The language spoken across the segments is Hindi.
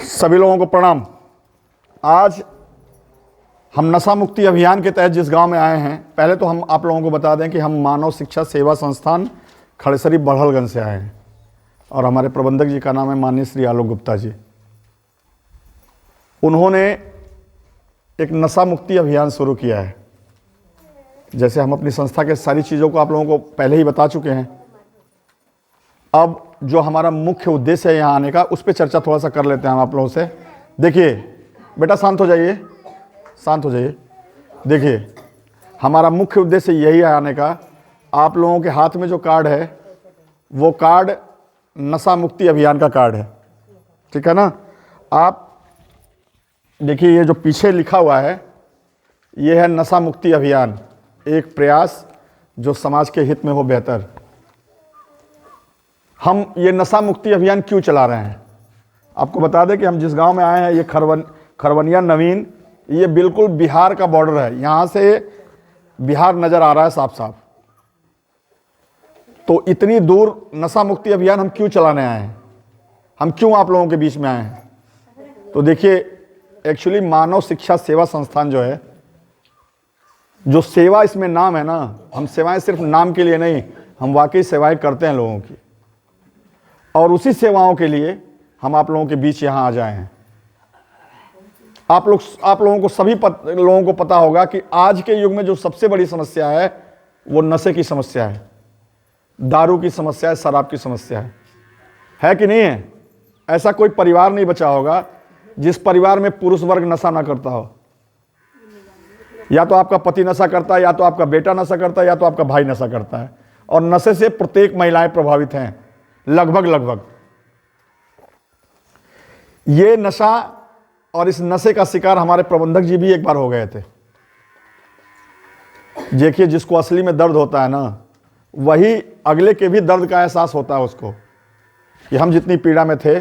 सभी लोगों को प्रणाम। आज हम नशा मुक्ति अभियान के तहत जिस गांव में आए हैं, पहले तो हम आप लोगों को बता दें कि हम मानव शिक्षा सेवा संस्थान खड़ेसरी बड़हलगंज से आए हैं और हमारे प्रबंधक जी का नाम है माननीय श्री आलोक गुप्ता जी। उन्होंने एक नशा मुक्ति अभियान शुरू किया है। जैसे हम अपनी संस्था के सारी चीज़ों को आप लोगों को पहले ही बता चुके हैं, अब जो हमारा मुख्य उद्देश्य है यहाँ आने का, उस पर चर्चा थोड़ा सा कर लेते हैं हम आप लोगों से। देखिए बेटा, शांत हो जाइए, शांत हो जाइए। देखिए, हमारा मुख्य उद्देश्य यही है आने का। आप लोगों के हाथ में जो कार्ड है वो कार्ड नशा मुक्ति अभियान का कार्ड है, ठीक है ना। आप देखिए, ये जो पीछे लिखा हुआ है ये है नशा मुक्ति अभियान, एक प्रयास जो समाज के हित में हो बेहतर। हम ये नशा मुक्ति अभियान क्यों चला रहे हैं, आपको बता दें कि हम जिस गांव में आए हैं, ये खरवनिया नवीन, ये बिल्कुल बिहार का बॉर्डर है। यहाँ से बिहार नज़र आ रहा है साफ साफ। तो इतनी दूर नशा मुक्ति अभियान हम क्यों चलाने आए हैं, हम क्यों आप लोगों के बीच में आए हैं। तो देखिए, एक्चुअली मानव शिक्षा सेवा संस्थान जो है, जो सेवा इसमें नाम है ना, हम सेवाएं सिर्फ नाम के लिए नहीं, हम वाकई सेवाएं करते हैं लोगों की, और उसी सेवाओं के लिए हम आप लोगों के बीच यहाँ आ जाए हैं। आप लोगों को सभी लोगों को पता होगा कि आज के युग में जो सबसे बड़ी समस्या है वो नशे की समस्या है, दारू की समस्या है, शराब की समस्या है कि नहीं है। ऐसा कोई परिवार नहीं बचा होगा जिस परिवार में पुरुष वर्ग नशा ना करता हो। या तो आपका पति नशा करता है, या तो आपका बेटा नशा करता है, या तो आपका भाई नशा करता है। और नशे से प्रत्येक महिलाएं प्रभावित हैं, लगभग। ये नशा और इस नशे का शिकार हमारे प्रबंधक जी भी एक बार हो गए थे। देखिए, जिसको असली में दर्द होता है ना, वही अगले के भी दर्द का एहसास होता है उसको, कि हम जितनी पीड़ा में थे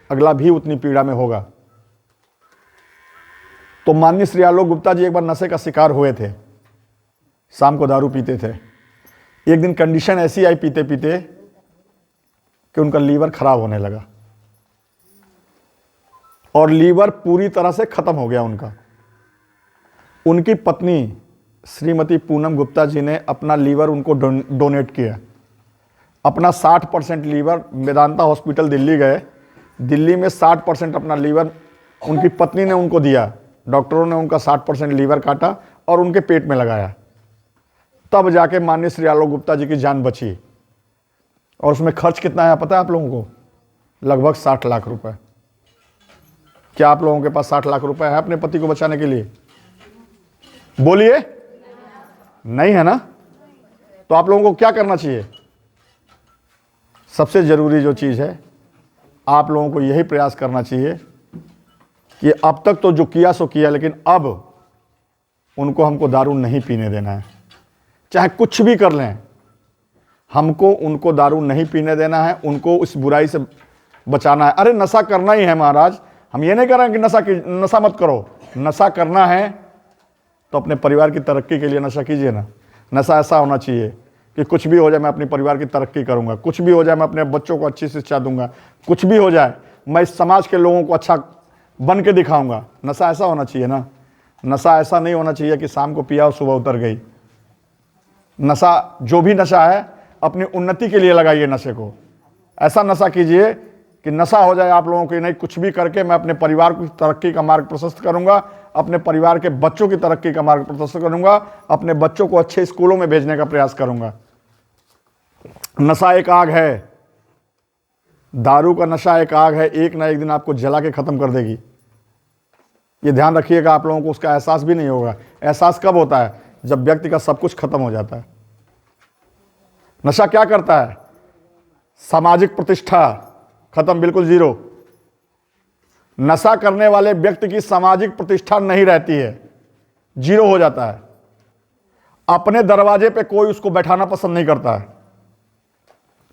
अगला भी उतनी पीड़ा में होगा। तो माननीय श्री आलोक गुप्ता जी एक बार नशे का शिकार हुए थे, शाम को दारू पीते थे। एक दिन कंडीशन ऐसी आई पीते पीते कि उनका लीवर खराब होने लगा और लीवर पूरी तरह से खत्म हो गया उनका। उनकी पत्नी श्रीमती पूनम गुप्ता जी ने अपना लीवर उनको डोनेट किया। अपना 60% लीवर मेदांता हॉस्पिटल दिल्ली गए, दिल्ली में 60% अपना लीवर उनकी पत्नी ने उनको दिया। डॉक्टरों ने उनका 60% लीवर काटा और उनके पेट में लगाया, तब जाके माननीय श्री आलोक गुप्ता जी की जान बची। और उसमें खर्च कितना है पता है आप लोगों को? लगभग 60 लाख रुपए। क्या आप लोगों के पास 60 लाख रुपए है अपने पति को बचाने के लिए? बोलिए, नहीं है ना। तो आप लोगों को क्या करना चाहिए? सबसे जरूरी जो चीज़ है, आप लोगों को यही प्रयास करना चाहिए कि अब तक तो जो किया सो किया, लेकिन अब उनको हमको दारू नहीं पीने देना है। चाहे कुछ भी कर लें, हमको उनको दारू नहीं पीने देना है, उनको इस बुराई से बचाना है। अरे नशा करना ही है महाराज, हम ये नहीं कह रहे हैं कि नशा मत करो। नशा करना है तो अपने परिवार की तरक्की के लिए नशा कीजिए ना। नशा ऐसा होना चाहिए कि कुछ भी हो जाए मैं अपने परिवार की तरक्की करूंगा, कुछ भी हो जाए मैं अपने बच्चों को अच्छी शिक्षा दूंगा, कुछ भी हो जाए मैं इस समाज के लोगों को अच्छा बन के दिखाऊंगा। नशा ऐसा होना चाहिए ना। नशा ऐसा नहीं होना चाहिए कि शाम को पिया और सुबह उतर गई। नशा, जो भी नशा है, अपनी उन्नति के लिए लगाइए नशे को। ऐसा नशा कीजिए कि नशा हो जाए आप लोगों की, नहीं कुछ भी करके मैं अपने परिवार की तरक्की का मार्ग प्रशस्त करूंगा, अपने परिवार के बच्चों की तरक्की का मार्ग प्रशस्त करूंगा, अपने बच्चों को अच्छे स्कूलों में भेजने का प्रयास करूंगा। नशा एक आग है, दारू का नशा एक आग है, एक ना एक दिन आपको जला के खत्म कर देगी। ये ध्यान रखिएगा, आप लोगों को उसका एहसास भी नहीं होगा। एहसास कब होता है? जब व्यक्ति का सब कुछ खत्म हो जाता है। नशा क्या करता है? सामाजिक प्रतिष्ठा खत्म, बिल्कुल जीरो। नशा करने वाले व्यक्ति की सामाजिक प्रतिष्ठा नहीं रहती है, जीरो हो जाता है। अपने दरवाजे पे कोई उसको बैठाना पसंद नहीं करता है।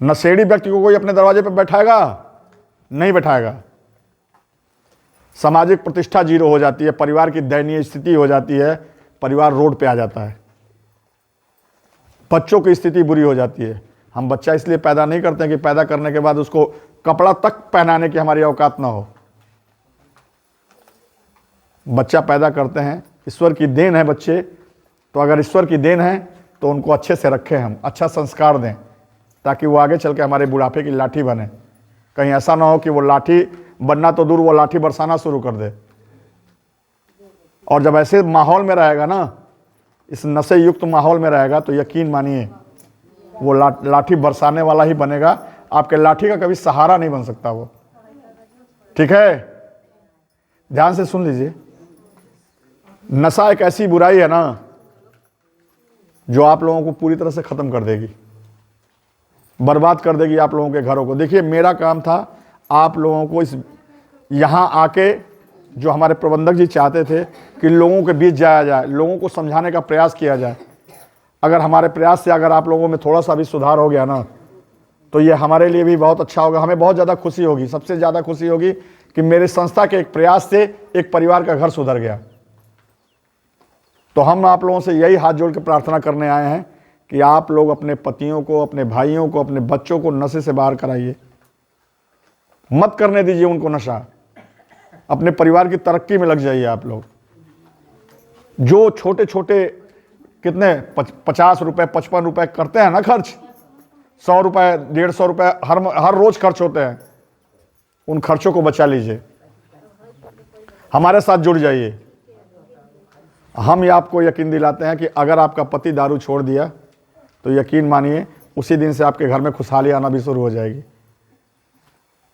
नशेड़ी व्यक्ति को कोई अपने दरवाजे पे बैठाएगा? नहीं बैठाएगा। सामाजिक प्रतिष्ठा जीरो हो जाती है, परिवार की दयनीय स्थिति हो जाती है, परिवार रोड पे आ जाता है, बच्चों की स्थिति बुरी हो जाती है। हम बच्चा इसलिए पैदा नहीं करते कि पैदा करने के बाद उसको कपड़ा तक पहनाने की हमारी औकात ना हो। बच्चा पैदा करते हैं, ईश्वर की देन है बच्चे, तो अगर ईश्वर की देन है तो उनको अच्छे से रखें, हम अच्छा संस्कार दें, ताकि वो आगे चल के हमारे बुढ़ापे की लाठी बने। कहीं ऐसा ना हो कि वो लाठी बनना तो दूर, वो लाठी बरसाना शुरू कर दे। और जब ऐसे माहौल में रहेगा ना, इस नशे युक्त माहौल में रहेगा, तो यकीन मानिए वो लाठी बरसाने वाला ही बनेगा, आपके लाठी का कभी सहारा नहीं बन सकता वो। ठीक है, ध्यान से सुन लीजिए। नशा एक ऐसी बुराई है ना जो आप लोगों को पूरी तरह से खत्म कर देगी, बर्बाद कर देगी आप लोगों के घरों को। देखिए, मेरा काम था आप लोगों को इस यहाँ आके, जो हमारे प्रबंधक जी चाहते थे कि लोगों के बीच जाया जाए, लोगों को समझाने का प्रयास किया जाए। अगर हमारे प्रयास से अगर आप लोगों में थोड़ा सा भी सुधार हो गया ना, तो ये हमारे लिए भी बहुत अच्छा होगा, हमें बहुत ज़्यादा खुशी होगी। सबसे ज़्यादा खुशी होगी कि मेरे संस्था के एक प्रयास से एक परिवार का घर सुधर गया। तो हम आप लोगों से यही हाथ जोड़ के प्रार्थना करने आए हैं कि आप लोग अपने पतियों को, अपने भाइयों को, अपने बच्चों को नशे से बाहर कराइए, मत करने दीजिए उनको नशा। अपने परिवार की तरक्की में लग जाइए आप लोग। जो छोटे छोटे कितने 50 रुपए 55 रुपए करते हैं ना खर्च, 100 रुपए 150 रुपए हर रोज खर्च होते हैं, उन खर्चों को बचा लीजिए, हमारे साथ जुड़ जाइए। हम ये आपको यकीन दिलाते हैं कि अगर आपका पति दारू छोड़ दिया तो यकीन मानिए उसी दिन से आपके घर में खुशहाली आना भी शुरू हो जाएगी।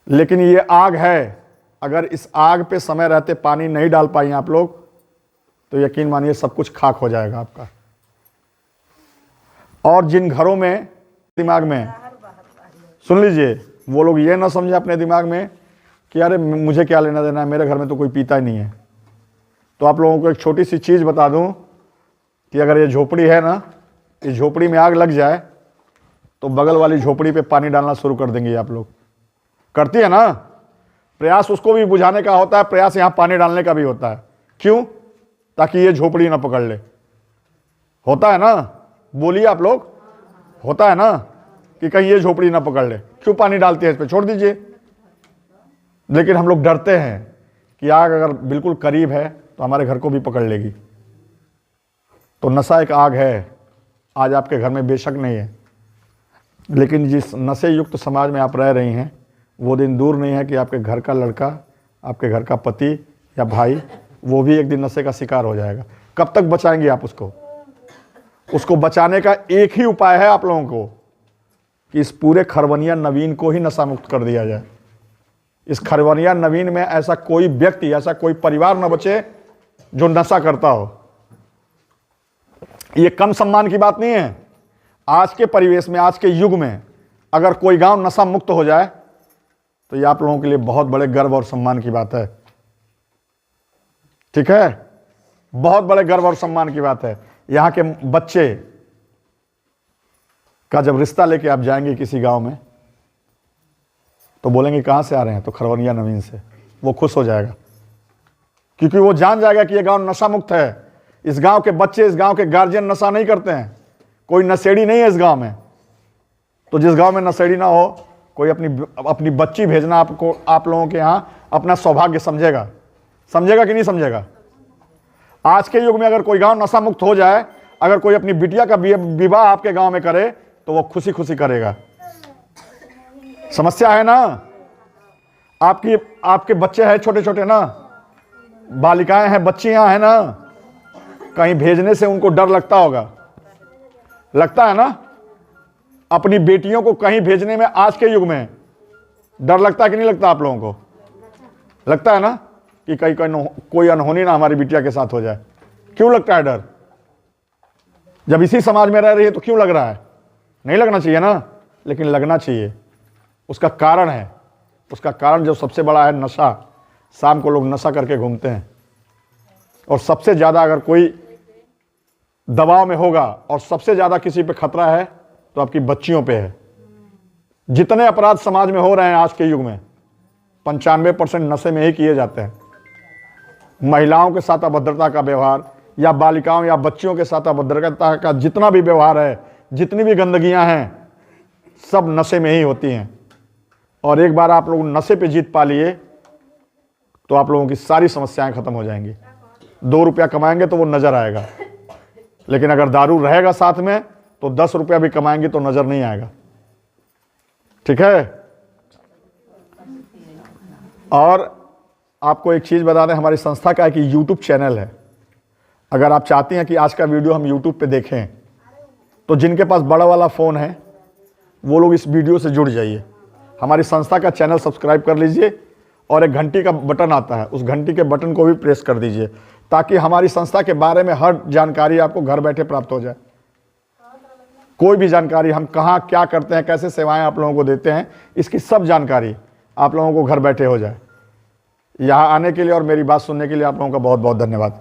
लेकिन ये आग है, अगर इस आग पे समय रहते पानी नहीं डाल पाए आप लोग तो यकीन मानिए सब कुछ खाक हो जाएगा आपका। और जिन घरों में दिमाग में, सुन लीजिए, वो लोग ये ना समझे अपने दिमाग में कि अरे मुझे क्या लेना देना है, मेरे घर में तो कोई पीता ही नहीं है। तो आप लोगों को एक छोटी सी चीज़ बता दूं कि अगर ये झोपड़ी है ना, इस झोपड़ी में आग लग जाए तो बगल वाली झोपड़ी पे पानी डालना शुरू कर देंगे आप लोग। करती है ना, प्रयास उसको भी बुझाने का होता है, प्रयास यहाँ पानी डालने का भी होता है। क्यों? ताकि ये झोपड़ी ना पकड़ ले। होता है ना, बोलिए आप लोग, होता है ना कि कहीं ये झोपड़ी ना पकड़ ले। क्यों पानी डालती है इस पे, छोड़ दीजिए। लेकिन हम लोग डरते हैं कि आग अगर बिल्कुल करीब है तो हमारे घर को भी पकड़ लेगी। तो नशा एक आग है, आज आपके घर में बेशक नहीं है, लेकिन जिस नशे युक्त समाज में आप रह रही हैं वो दिन दूर नहीं है कि आपके घर का लड़का, आपके घर का पति या भाई, वो भी एक दिन नशे का शिकार हो जाएगा। कब तक बचाएंगे आप उसको? उसको बचाने का एक ही उपाय है आप लोगों को कि इस पूरे खरवनिया नवीन को ही नशा मुक्त कर दिया जाए। इस खरवनिया नवीन में ऐसा कोई व्यक्ति, ऐसा कोई परिवार न बचे जो नशा करता हो। ये कम सम्मान की बात नहीं है। आज के परिवेश में, आज के युग में अगर कोई गांव नशा मुक्त हो जाए तो ये आप लोगों के लिए बहुत बड़े गर्व और सम्मान की बात है। ठीक है, बहुत बड़े गर्व और सम्मान की बात है। यहाँ के बच्चे का जब रिश्ता लेके आप जाएंगे किसी गांव में तो बोलेंगे कहाँ से आ रहे हैं, तो खरवनिया नवीन से। वो खुश हो जाएगा क्योंकि वो जान जाएगा कि ये गांव नशा मुक्त है। इस गांव के बच्चे, इस गांव के गार्जियन नशा नहीं करते हैं, कोई नशेड़ी नहीं है इस गांव में। तो जिस गांव में नशेड़ी ना हो, कोई अपनी बच्ची भेजना आपको, आप लोगों के यहाँ अपना सौभाग्य समझेगा। समझेगा कि नहीं समझेगा? आज के युग में अगर कोई गांव नशा मुक्त हो जाए, अगर कोई अपनी बिटिया का विवाह आपके गांव में करे तो वो खुशी खुशी करेगा। समस्या है ना, आपके बच्चे हैं छोटे छोटे ना, बालिकाएं हैं, बच्चियां हैं ना, कहीं भेजने से उनको डर लगता होगा, लगता है ना? अपनी बेटियों को कहीं भेजने में आज के युग में डर लगता है कि नहीं लगता? आप लोगों को लगता है ना कि कहीं कोई अनहोनी ना हमारी बिटिया के साथ हो जाए। क्यों लगता है डर? जब इसी समाज में रह रही है तो क्यों लग रहा है? नहीं लगना चाहिए ना, लेकिन लगना चाहिए। उसका कारण है, उसका कारण जो सबसे बड़ा है नशा। शाम को लोग नशा करके घूमते हैं और सबसे ज़्यादा अगर कोई दबाव में होगा और सबसे ज़्यादा किसी पे खतरा है तो आपकी बच्चियों पे है। जितने अपराध समाज में हो रहे हैं आज के युग में 95% नशे में ही किए जाते हैं। महिलाओं के साथ अभद्रता का व्यवहार या बालिकाओं या बच्चियों के साथ अभद्रता का जितना भी व्यवहार है, जितनी भी गंदगियां हैं, सब नशे में ही होती हैं। और एक बार आप लोग नशे पे जीत पा लिए तो आप लोगों की सारी समस्याएं खत्म हो जाएंगी। ₹2 कमाएंगे तो वो नज़र आएगा, लेकिन अगर दारू रहेगा साथ में तो ₹10 भी कमाएंगे तो नज़र नहीं आएगा। ठीक है। और आपको एक चीज़ बता दें, हमारी संस्था का एक यूट्यूब चैनल है। अगर आप चाहती हैं कि आज का वीडियो हम यूट्यूब पे देखें, तो जिनके पास बड़ा वाला फ़ोन है वो लोग इस वीडियो से जुड़ जाइए, हमारी संस्था का चैनल सब्सक्राइब कर लीजिए और एक घंटी का बटन आता है, उस घंटी के बटन को भी प्रेस कर दीजिए, ताकि हमारी संस्था के बारे में हर जानकारी आपको घर बैठे प्राप्त हो जाए। कोई भी जानकारी, हम कहाँ क्या करते हैं, कैसे सेवाएं आप लोगों को देते हैं, इसकी सब जानकारी आप लोगों को घर बैठे हो जाए। यहाँ आने के लिए और मेरी बात सुनने के लिए आप लोगों का बहुत बहुत धन्यवाद।